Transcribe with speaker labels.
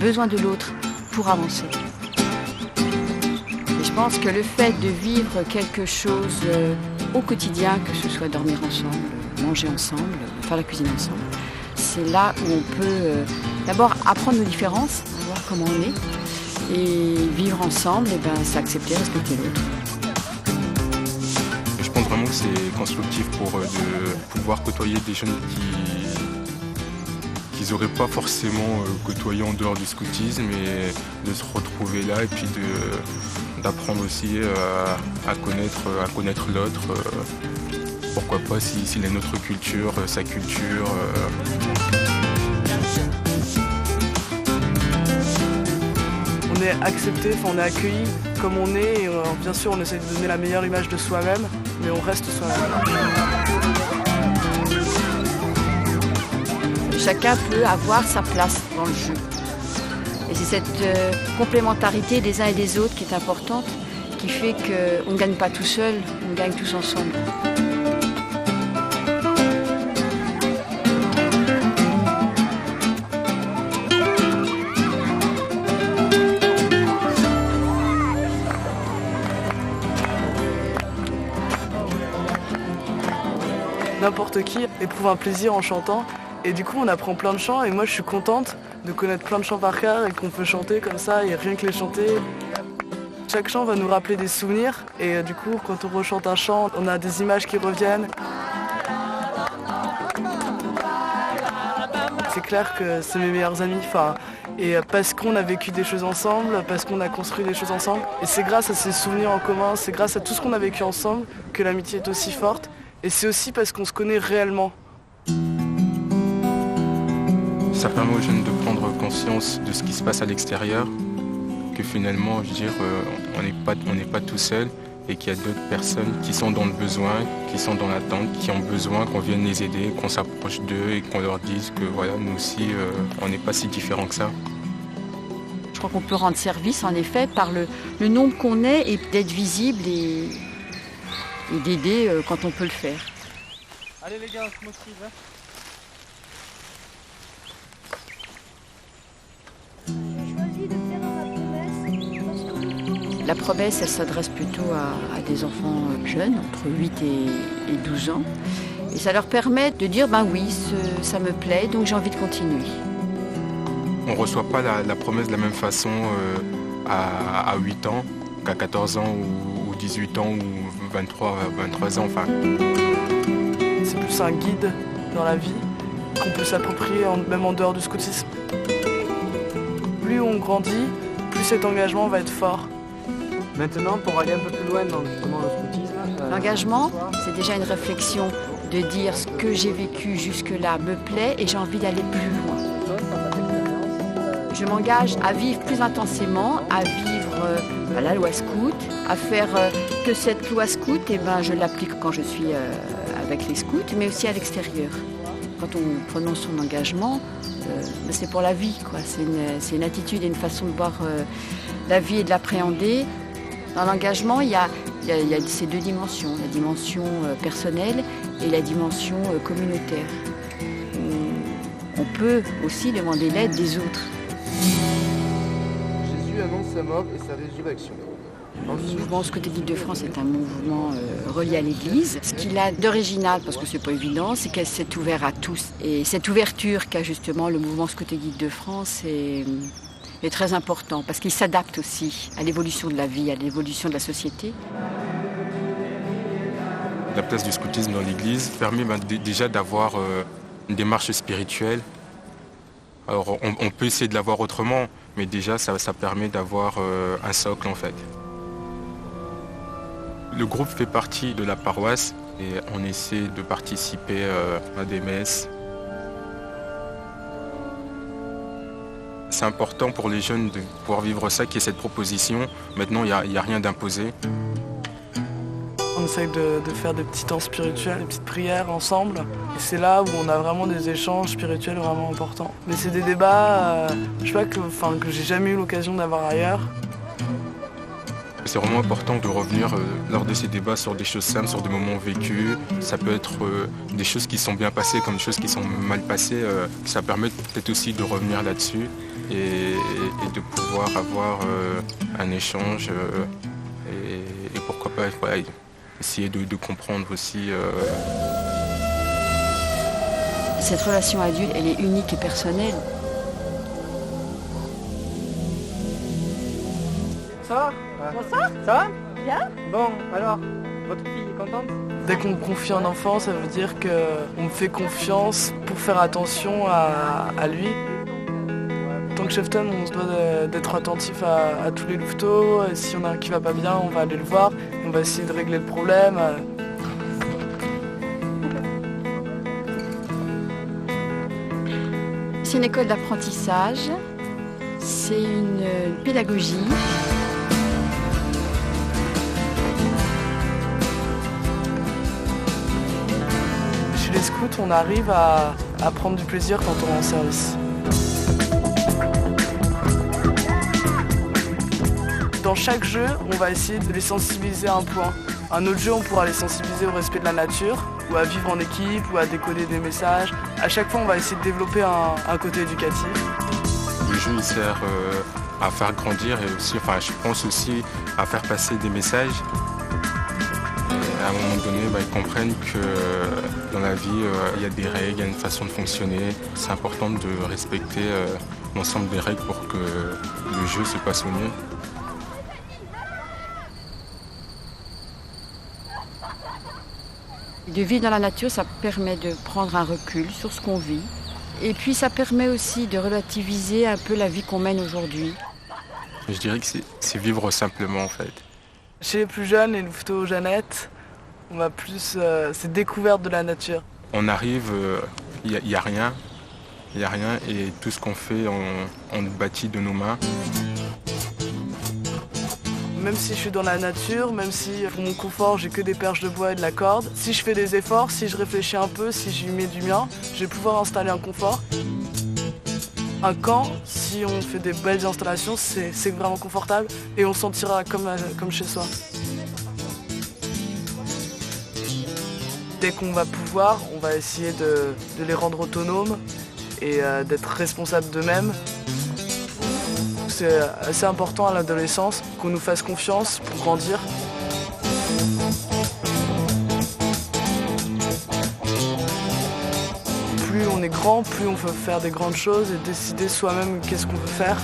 Speaker 1: besoin de l'autre pour avancer. Et je pense que le fait de vivre quelque chose au quotidien, que ce soit dormir ensemble, manger ensemble, faire la cuisine ensemble, c'est là où on peut d'abord apprendre nos différences, voir comment on est, et vivre ensemble, et c'est accepter, respecter l'autre.
Speaker 2: Je pense vraiment que c'est constructif pour de pouvoir côtoyer des jeunes qu'ils n'auraient pas forcément côtoyé en dehors du scoutisme, et de se retrouver là et puis d'apprendre aussi à connaître l'autre. Pourquoi pas s'il a une autre culture, sa culture.
Speaker 3: On est accepté, on est accueilli comme on est, et bien sûr on essaie de donner la meilleure image de soi-même, mais on reste soi-même.
Speaker 1: Chacun peut avoir sa place dans le jeu. Et c'est cette complémentarité des uns et des autres qui est importante, qui fait qu'on ne gagne pas tout seul, on gagne tous ensemble.
Speaker 3: N'importe qui éprouve un plaisir en chantant, et du coup on apprend plein de chants, et moi je suis contente de connaître plein de chants par cœur et qu'on peut chanter comme ça et rien que les chanter. Chaque chant va nous rappeler des souvenirs, et du coup quand on rechante un chant, on a des images qui reviennent. C'est clair que c'est mes meilleurs amis, et parce qu'on a vécu des choses ensemble, parce qu'on a construit des choses ensemble, et c'est grâce à ces souvenirs en commun, c'est grâce à tout ce qu'on a vécu ensemble que l'amitié est aussi forte. Et c'est aussi parce qu'on se connaît réellement.
Speaker 2: Ça permet aux jeunes de prendre conscience de ce qui se passe à l'extérieur, que finalement, je veux dire, on n'est pas tout seul, et qu'il y a d'autres personnes qui sont dans le besoin, qui sont dans l'attente, qui ont besoin qu'on vienne les aider, qu'on s'approche d'eux et qu'on leur dise que voilà, nous aussi, on n'est pas si différents que ça.
Speaker 1: Je crois qu'on peut rendre service, en effet, par le nombre qu'on est, et d'être visible et d'aider quand on peut le faire.
Speaker 3: Allez les gars, on se motive.
Speaker 1: La promesse, elle s'adresse plutôt à des enfants jeunes, entre 8 et 12 ans. Et ça leur permet de dire, oui, ça me plaît, donc j'ai envie de continuer.
Speaker 2: On ne reçoit pas la promesse de la même façon à 8 ans qu'à 14 ans ou 18 ans ou 23 ans.
Speaker 3: C'est plus un guide dans la vie qu'on peut s'approprier même en dehors du scoutisme. Plus on grandit, plus cet engagement va être fort.
Speaker 4: Maintenant, pour aller un peu plus loin dans justement le scoutisme...
Speaker 1: L'engagement, c'est déjà une réflexion de dire ce que j'ai vécu jusque-là me plaît et j'ai envie d'aller plus loin. Je m'engage à vivre plus intensément, à vivre la loi scout, à faire que cette loi scout, je l'applique quand je suis avec les scouts, mais aussi à l'extérieur. Quand on prononce son engagement, c'est pour la vie, quoi. C'est une attitude et une façon de voir la vie et de l'appréhender. Dans l'engagement, il y a ces deux dimensions, la dimension personnelle et la dimension communautaire. On peut aussi demander l'aide des autres.
Speaker 4: Jésus annonce sa mort et sa résurrection.
Speaker 1: Le mouvement Scout d'Île-de-France est un mouvement relié à l'Église. Ce qu'il a d'original, parce que c'est pas évident, c'est qu'elle s'est ouverte à tous. Et cette ouverture qu'a justement le mouvement Scout d'Île-de-France est très important, parce qu'il s'adapte aussi à l'évolution de la vie, à l'évolution de la société.
Speaker 2: La place du scoutisme dans l'Église permet déjà d'avoir une démarche spirituelle. Alors on peut essayer de l'avoir autrement, mais déjà ça permet d'avoir un socle en fait. Le groupe fait partie de la paroisse et on essaie de participer à des messes. C'est important pour les jeunes de pouvoir vivre ça, qui est cette proposition. Maintenant, il n'y a rien d'imposé.
Speaker 3: On essaye de faire des petits temps spirituels, des petites prières ensemble. Et c'est là où on a vraiment des échanges spirituels vraiment importants. Mais c'est des débats que j'ai jamais eu l'occasion d'avoir ailleurs.
Speaker 2: C'est vraiment important de revenir lors de ces débats sur des choses simples, sur des moments vécus. Ça peut être des choses qui sont bien passées comme des choses qui sont mal passées. Ça permet peut-être aussi de revenir là-dessus et de pouvoir avoir un échange et pourquoi pas voilà, essayer de comprendre aussi.
Speaker 1: Cette relation adulte, elle est unique et personnelle.
Speaker 4: Ça va?
Speaker 5: Bonsoir.
Speaker 4: Ça va?
Speaker 5: Bien.
Speaker 4: Bon, alors, votre fille est contente?
Speaker 3: Dès qu'on me confie un enfant, ça veut dire qu'on me fait confiance pour faire attention à lui. En tant que chef-ton, on se doit d'être attentif à tous les louveteaux. Si on a un qui va pas bien, on va aller le voir. On va essayer de régler le problème.
Speaker 1: C'est une école d'apprentissage, c'est une pédagogie.
Speaker 3: Chez les scouts, on arrive à prendre du plaisir quand on est en service. Dans chaque jeu, on va essayer de les sensibiliser à un point. Un autre jeu, on pourra les sensibiliser au respect de la nature, ou à vivre en équipe, ou à décoder des messages. À chaque fois, on va essayer de développer un côté éducatif.
Speaker 2: Le jeu il sert à faire grandir et aussi, enfin, je pense aussi à faire passer des messages. Et à un moment donné, ils comprennent que dans la vie, il y a des règles, il y a une façon de fonctionner. C'est important de respecter l'ensemble des règles pour que le jeu se passe au mieux.
Speaker 1: De vivre dans la nature, ça permet de prendre un recul sur ce qu'on vit. Et puis ça permet aussi de relativiser un peu la vie qu'on mène aujourd'hui.
Speaker 2: Je dirais que c'est vivre simplement en fait.
Speaker 3: Chez les plus jeunes, les louveteaux Jeannette, on va plus c'est découverte de la nature.
Speaker 2: On arrive, il n'y a rien, et tout ce qu'on fait, on le bâtit de nos mains.
Speaker 3: Même si je suis dans la nature, même si pour mon confort j'ai que des perches de bois et de la corde, si je fais des efforts, si je réfléchis un peu, si j'y mets du mien, je vais pouvoir installer un confort. Un camp, si on fait des belles installations, c'est vraiment confortable et on se sentira comme chez soi. Dès qu'on va pouvoir, on va essayer de les rendre autonomes et d'être responsables d'eux-mêmes. C'est assez important à l'adolescence qu'on nous fasse confiance pour grandir. Plus on est grand, plus on peut faire des grandes choses et décider soi-même qu'est-ce qu'on veut faire.